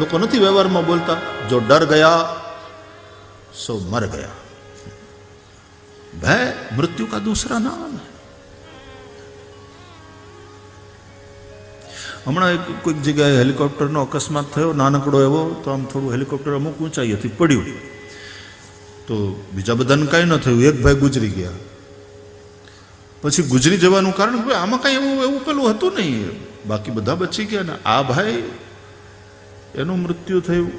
લોકો નથી વ્યવહારમાં બોલતા, જો ડર ગયા સો મર ગયા. ભય મૃત્યુ કા દૂસરા નામ હૈ. હમણાં કોઈક જગ્યાએ હેલિકોપ્ટરનો અકસ્માત થયો, નાનકડો એવો, તો આમ થોડું હેલિકોપ્ટર અમુક ઊંચાઈથી પડ્યું, તો બીજા બધાને કાંઈ ન થયું, એક ભાઈ ગુજરી ગયા. પછી ગુજરી જવાનું કારણ કે આમાં કાંઈ એવું પેલું હતું નહીં, બાકી બધા બચી ગયા ને આ ભાઈ એનું મૃત્યુ થયું.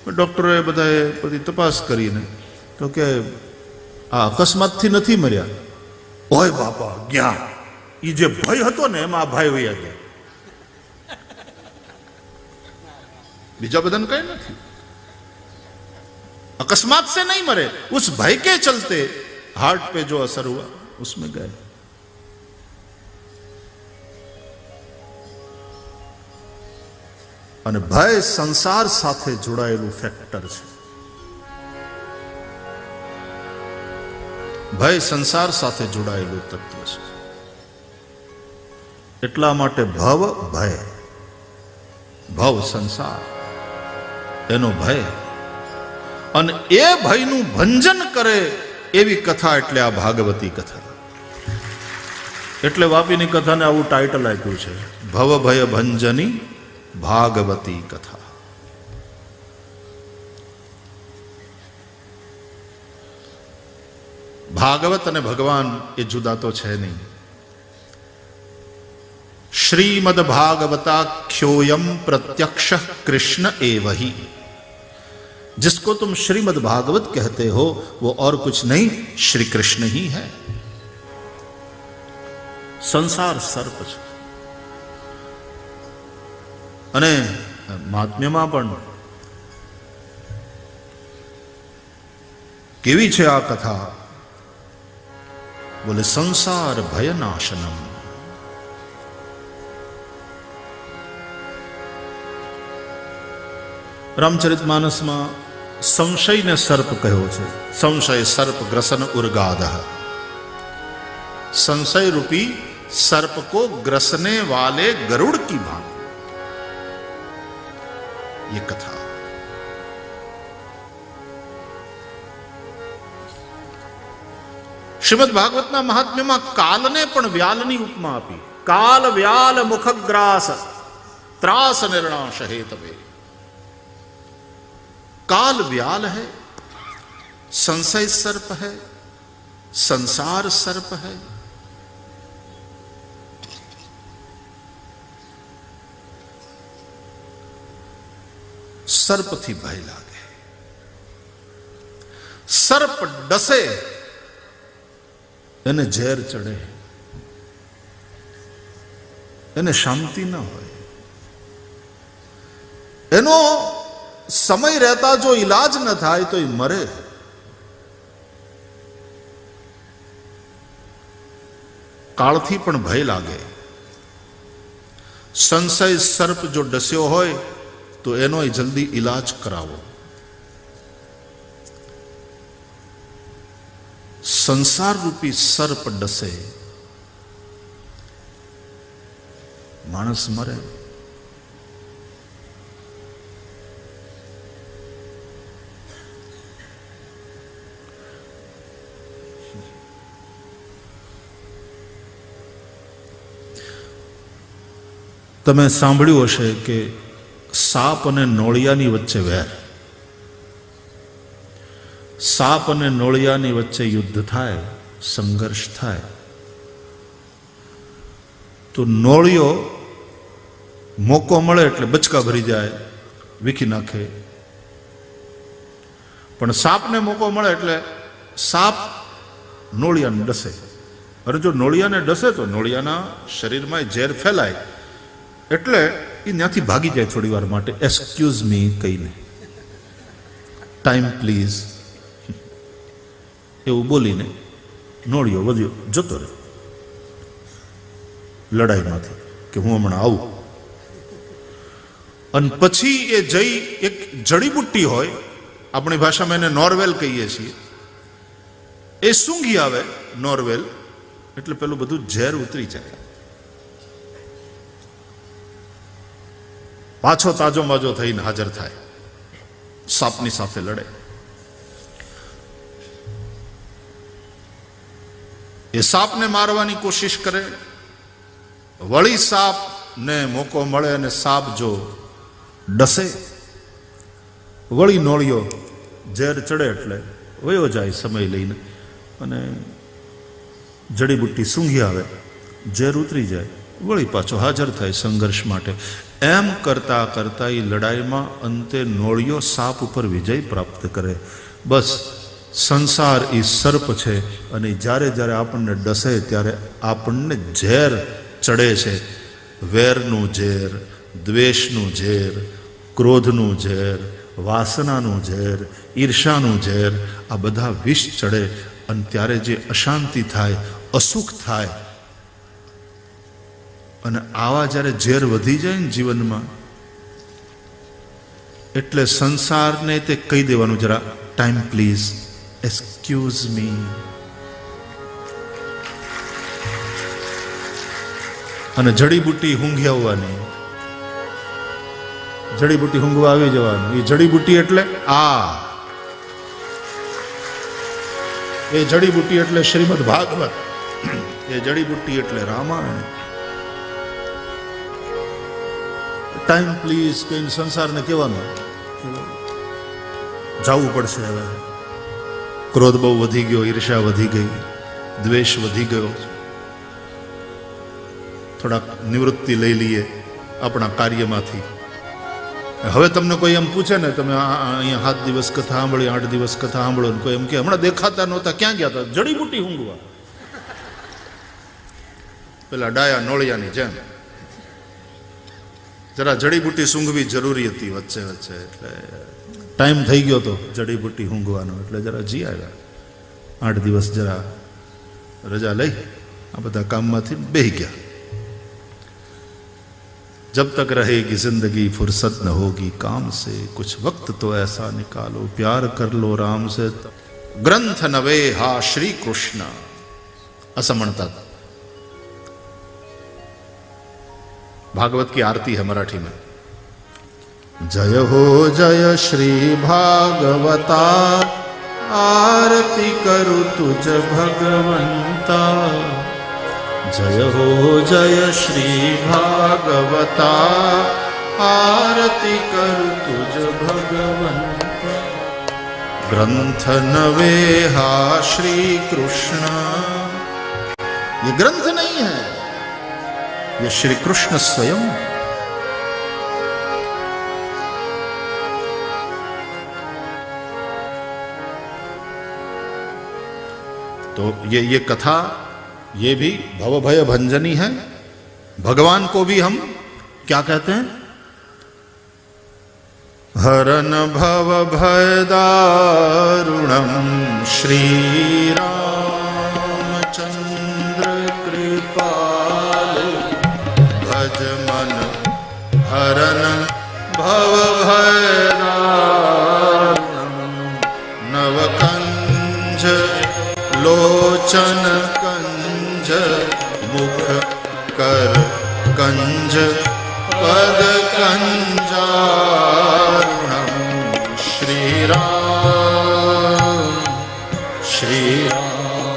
ડૉક્ટરોએ બધાએ બધી તપાસ કરીને તો કે આ અકસ્માતથી નથી મર્યા. ઓય બાપા ગયા, એ જે ભય હતો ને એમાં આ ભાઈ વયા ગયા, બીજા બધાને કઈ નથી. अकस्मात से नहीं मरे, उस भय के चलते हार्ट पे जो असर हुआ उसमें गए. અને ભય સંસાર સાથે જોડાયેલું ફેક્ટર છે. ભય સંસાર સાથે જોડાયેલું તત્વ છે. એટલા માટે ભવ ભય, ભવ સંસાર, એનો ભય, અને એ ભયનું ભંજન કરે એવી કથા એટલે આ ભાગવતી કથા. એટલે વાપીની કથાને આવું ટાઇટલ આપ્યું છે, ભવ ભય ભંજની ભાગવતી કથા. ભાગવત અને ભગવાન એ જુદા તો છે નહીં. श्रीमद् भागवताख्योयम प्रत्यक्ष कृष्ण एव ही. जिसको तुम श्रीमद् भागवत कहते हो वो और कुछ नहीं, श्री कृष्ण ही है. संसार सर्प છે. અને મહાત્મ્યમાં પણ કેવી છે આ કથા? બોલે સંસાર ભયનાશનમ. રામચરિતમાનસમાં સંશયને સર્પ કહ્યો છે. સંશય સર્પ ગ્રસન ઉર્ગાદ. संशय रूपी सर्प को ग्रसने वाले गरुड़ की भांति ये कथा. श्रीमद् भागवतना महात्म्यમાં કાલને પણ વ્યાલની ઉપમા આપી. કાલ વ્યાલ મુખગ્રાસ ત્રાસ નિર્ણાશ હેતવે. काल व्याल है, संशय सर्प है, संसार सर्प है. सर्प थी भय लागे, सर्प डसे એને ઝેર ચડે, એને શાંતિ ન હોય. એનો સમય રહેતા જો ઈલાજ ન થાય તો એ મરે. કાળથી પણ ભય લાગે. સંશય સર્પ જો ડસ્યો હોય તો એનો જલ્દી ઈલાજ કરાવો. સંસાર રૂપી સર્પ ડસે, માણસ મરે. તમે સાંભળ્યું હશે કે સાપ અને નોળિયાની વચ્ચે વેર, સાપ અને નોળિયાની વચ્ચે યુદ્ધ થાય, સંઘર્ષ થાય, તો નોળિયો મોકો મળે એટલે બચકા ભરી જાય, વીખી નાખે. પણ સાપને મોકો મળે એટલે સાપ નોળિયાને ડસે. અને જો નોળિયાને ડસે તો નોળિયાના શરીરમાં ઝેર ફેલાય, એટલે એ ત્યાંથી ભાગી જાય થોડી વાર માટે, એક્સક્યુઝ મી કહીને, ટાઈમ પ્લીઝ એવું બોલીને નોળિયો વધ્યો જતો રહે લડાઈમાંથી કે હું હમણાં આવું. અને પછી એ જઈ એક જડીબુટ્ટી હોય, આપણી ભાષામાં એને નોરવેલ કહીએ છીએ, એ સૂંઘી આવે નોરવેલ, એટલે પેલું બધું ઝેર ઉતરી જાય. પાછો તાજો માજો થઈને હાજર થાય, સાપની સાથે લડે. એ સાપને મારવાની કોશિશ કરે, વળી સાપને મોકો મળે અને સાપ જો ડસે, વળી નોળિયો ઝેર ચડે એટલે વયો જાય સમય લઈને, અને જડીબુટ્ટી સૂંઘી આવે, ઝેર ઉતરી જાય, વળી પાછો હાજર થાય સંઘર્ષ માટે. એમ કરતા કરતા એ લડાઈમાં અંતે નોળિયો સાપ ઉપર વિજય પ્રાપ્ત કરે. બસ સંસાર એ સર્પ છે, અને જ્યારે જ્યારે આપણને ડસે ત્યારે આપણને ઝેર ચડે છે. વેરનું ઝેર, દ્વેષનું ઝેર, ક્રોધનું ઝેર, વાસનાનું ઝેર, ઈર્ષાનું ઝેર, આ બધા વિષ ચડે. અને ત્યારે જે અશાંતિ થાય, અસુખ થાય, અને આવા જ્યારે ઝેર વધી જાય ને જીવનમાં, એટલે સંસારને તે કહી દેવાનું, જરા ટાઈમ પ્લીઝ, એક્સક્યુઝ મી. અને જડીબુટ્ટી ઊંઘી આવવાની, જડીબુટ્ટી ઊંઘવા આવી જવાનું. એ જડીબુટ્ટી એટલે એ જડીબુટ્ટી એટલે શ્રીમદ ભાગવત, એ જડીબુટ્ટી એટલે રામાયણ. ટાઈમ પ્લીઝ કહીને સંસારને કહેવાનું, જવું પડશે હવે. ક્રોધ બહુ વધી ગયો, ઈર્ષા વધી ગઈ, દ્વેષ વધી ગયો, થોડાક નિવૃત્તિ લઈ લઈએ આપણા કાર્યમાંથી. હવે તમને કોઈ એમ પૂછે ને, તમે અહીંયા 7 દિવસ કથા સાંભળી, 8 દિવસ કથા સાંભળો, ને કોઈ એમ કે હમણાં દેખાતા નહોતા, ક્યાં ગયા હતા? જડીબુટ્ટી ઊંઘવા. પેલા ડાયા નોળિયાની જેમ જરા જડીબુટ્ટી સૂંઘવી જરૂરી હતી વચ્ચે વચ્ચે. એટલે ટાઈમ થઈ ગયો તો જડીબુટ્ટી ઊંઘવાનો, એટલે જરા જી આવ્યા. 8 દિવસ જરા રજા લઈ આ બધા કામમાંથી બેહી ગયા. जब तक रहेगी जिंदगी फुर्सत न होगी काम से, कुछ वक्त तो ऐसा निकालो प्यार कर लो राम से. ग्रंथ नवे हा श्री कृष्ण. असं म्हणतात. भागवत की आरती है मराठी में. जय हो जय श्री भागवता, आरती करू तुझ भगवंता. जय हो जय श्री भागवता, आरती करू तुझ भगवंता. ग्रंथ नवे हा श्री कृष्ण. ये ग्रंथ नहीं है, ये श्री कृष्ण स्वयं. तो ये कथा ये भी भव भय भंजनी है. भगवान को भी हम क्या कहते हैं? हरन भव भय दारुणम श्री रामचंद्र कृपाल. भज मन हरन भव भय दारुणम. नव कंज लोचन मुख कर कंज पद कंजारुणम. श्री राम श्री राम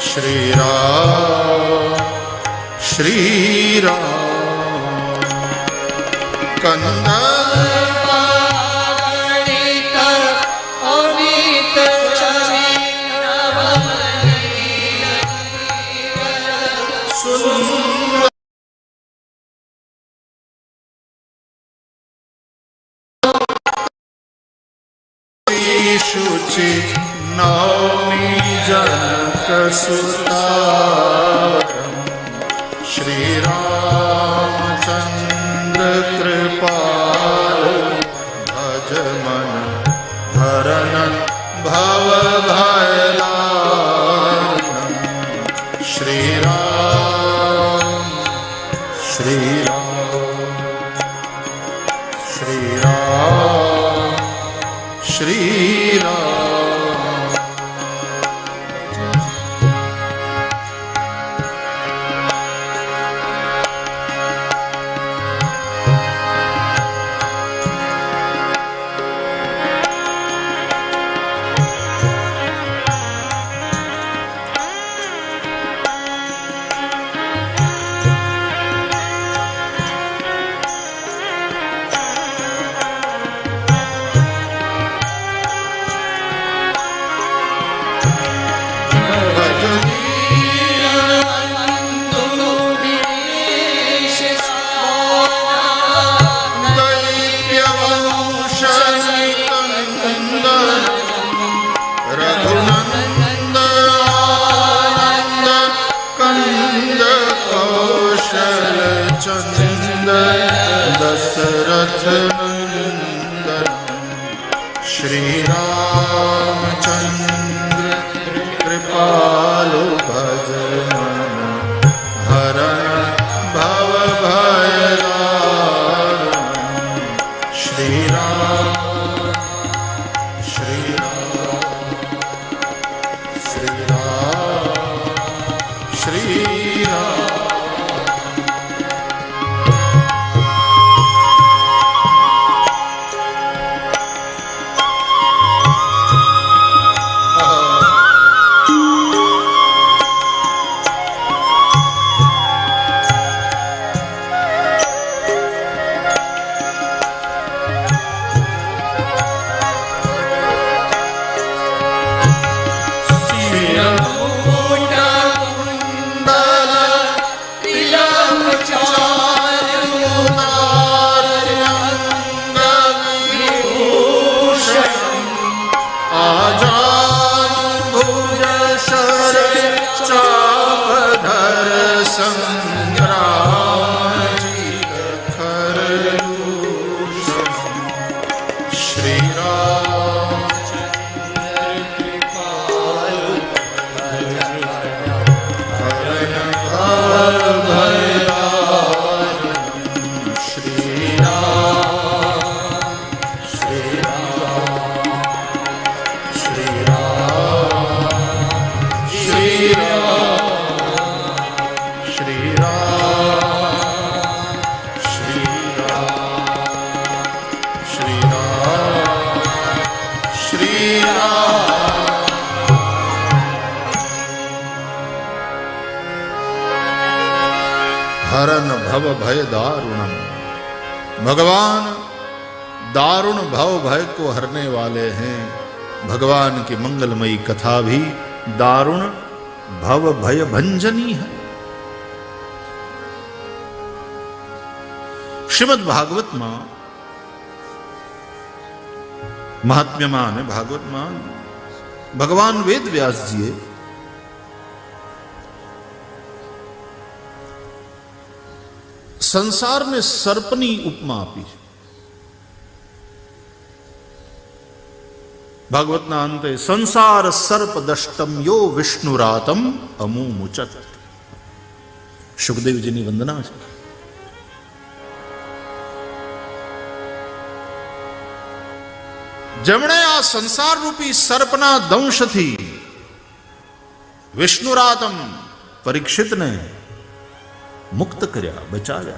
श्री राम श्री राम. कंदा शुचि नौमी जनक सुता. श्री रामचंद्र कृपाल. भज मन हरन भव भय दारुणम. श्री राम श्री राम श्री राम श्री राम. दशरथ नंदन श्री रामचंद्र कृपालु भज मन हरण भव भय दारुण श्री राम श्री राम श्री राम श्री राम। हरन भव भय दारुणम। भगवान दारुण भव भय को हरने वाले हैं। भगवान की मंगलमयी कथा भी दारुण भव भय भंजनी है। श्रीमद् भागवत में महात्म्य ने भागवत में भगवान वेद व्यास जी संसार ने सर्पनी उपमा आपी। भागवतना अंते संसार सर्प दष्टम यो विष्णुरातम अमु मुचत। सुखदेव जी की वंदना है। जमणे आ संसार रूपी सर्पना दंश थी विष्णुरातम परीक्षित ने मुक्त कर्या, बचाव्या।